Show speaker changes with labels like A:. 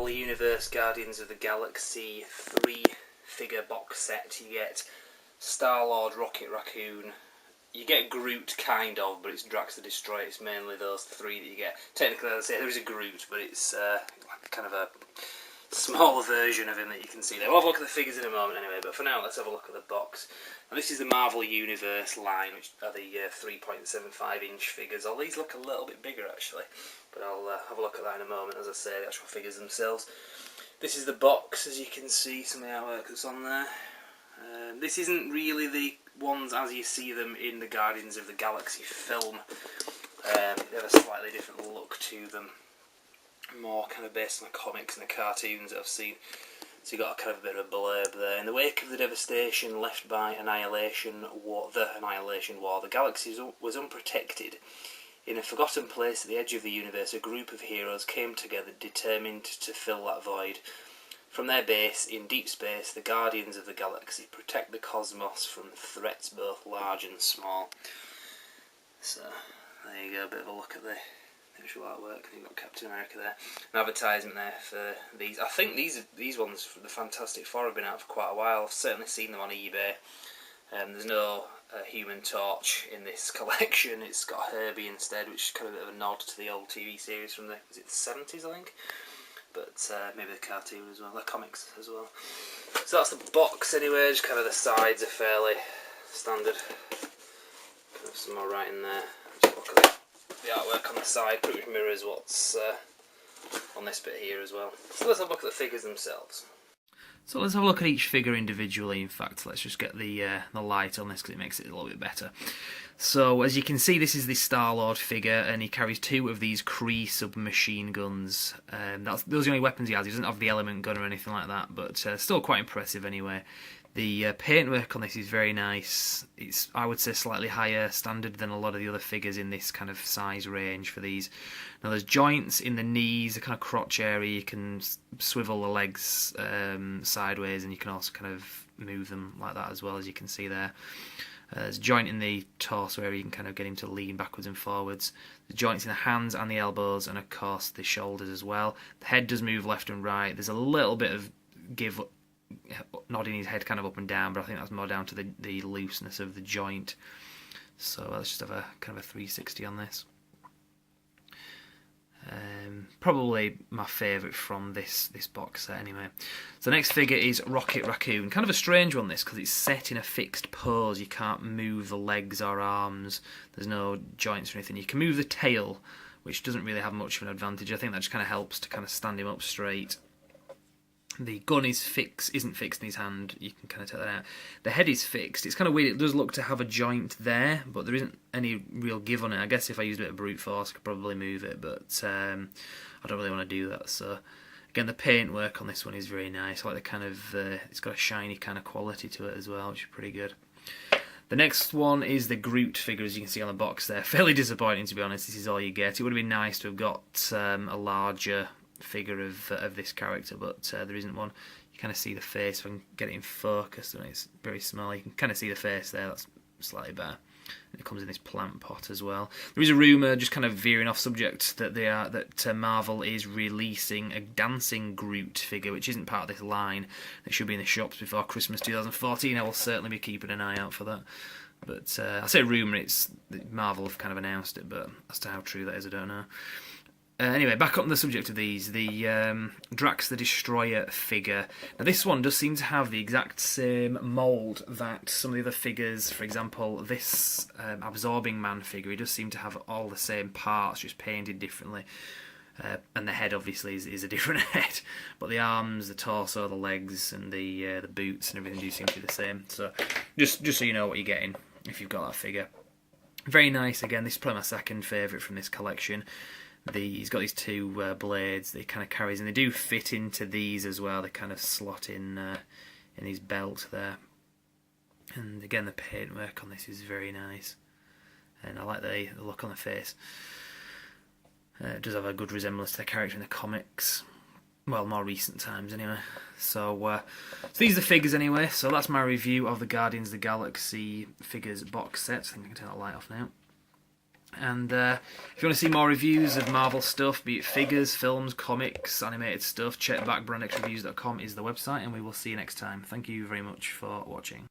A: Marvel Universe Guardians of the Galaxy 3-figure box set. You get Star-Lord, Rocket Raccoon. You get Groot, kind of, but it's Drax the Destroyer. It's mainly those three that you get. Technically, as I say, there is a Groot, but it's like kind of a smaller version of him that you can see there. We'll have a look at the figures in a moment anyway, but for now, let's have a look at the box. Now, this is the Marvel Universe line, which are the 3.75-inch figures. All these look a little bit bigger, actually, but I'll have a look at that in a moment, as I say, the actual figures themselves. This is the box, as you can see, some of the artwork that's on there. This isn't really the ones as you see them in the Guardians of the Galaxy film. They have a slightly different look to them, more kind of based on the comics and the cartoons that I've seen. So you got a kind of a bit of a blurb there. In the wake of the devastation left by the Annihilation War, the galaxy was unprotected. In a forgotten place at the edge of the universe, a group of heroes came together determined to fill that void. From their base in deep space, the Guardians of the Galaxy protect the cosmos from threats both large and small. So, there you go, a bit of a look at the visual artwork. You've got Captain America there. An advertisement there for these. I think these ones from the Fantastic Four have been out for quite a while. I've certainly seen them on eBay. There's no Human Torch in this collection. It's got Herbie instead, which is kind of a bit of a nod to the old TV series from the 70s, I think. But maybe the cartoon as well, the comics as well. So that's the box anyway, just kind of the sides are fairly standard. Kind of some more writing there. Just look at the artwork on the side, pretty much mirrors what's on this bit here as well. So let's have a look at the figures themselves. So let's have a look at each figure individually. In fact, let's just get the light on this because it makes it a little bit better. So as you can see, this is the Star-Lord figure, and he carries two of these Kree submachine guns. Those are the only weapons he has. He doesn't have the element gun or anything like that, but still quite impressive anyway. The paintwork on this is very nice. It's, I would say, slightly higher standard than a lot of the other figures in this kind of size range for these. Now there's joints in the knees, the kind of crotch area. You can swivel the legs sideways, and you can also kind of move them like that as well, as you can see there. There's a joint in the torso area. You can kind of get him to lean backwards and forwards. The joints in the hands and the elbows, and of course the shoulders as well. The head does move left and right. There's a little bit of give, nodding his head kind of up and down, but I think that's more down to the looseness of the joint. So let's just have a kind of a 360 on this. Probably my favourite from this box set anyway. So the next figure is Rocket Raccoon. Kind of a strange one this, because it's set in a fixed pose. You can't move the legs or arms. There's no joints or anything. You can move the tail, which doesn't really have much of an advantage. I think that just kind of helps to kind of stand him up straight. The gun isn't fixed in his hand. You can kind of take that out. The head is fixed. It's kind of weird. It does look to have a joint there, but there isn't any real give on it. I guess if I used a bit of brute force, I could probably move it, but I don't really want to do that. So again, the paintwork on this one is very nice. I like the kind of it's got a shiny kind of quality to it as well, which is pretty good. The next one is the Groot figure, as you can see on the box there. Fairly disappointing, to be honest. This is all you get. It would have been nice to have got a larger figure of this character, but there isn't one. You kind of see the face. If I can get it in focus, and it's very small, you can kind of see the face there. That's slightly better. And it comes in this plant pot as well. There is a rumour, just kind of veering off subject, that Marvel is releasing a dancing Groot figure, which isn't part of this line. It should be in the shops before Christmas 2014. I will certainly be keeping an eye out for that. But I say rumour, it's Marvel have kind of announced it, but as to how true that is, I don't know. Anyway, back on the subject of these, the Drax the Destroyer figure. Now this one does seem to have the exact same mould that some of the other figures, for example, this Absorbing Man figure, he does seem to have all the same parts, just painted differently. And the head obviously is a different head, but the arms, the torso, the legs, and the boots and everything do seem to be the same. So just so you know what you're getting if you've got that figure. Very nice. Again, this is probably my second favourite from this collection. He's got these two blades that he kind of carries, and they do fit into these as well. They kind of slot in his belt there. And again, the paintwork on this is very nice, and I like the look on the face. It does have a good resemblance to the character in the comics. Well, more recent times anyway. So these are the figures anyway. So that's my review of the Guardians of the Galaxy figures box set. I think I can turn that light off now.
B: And if you want to see more reviews of Marvel stuff, be it figures, films, comics, animated stuff, check back brandxreviews.com is the website, and we will see you next time. Thank you very much for watching.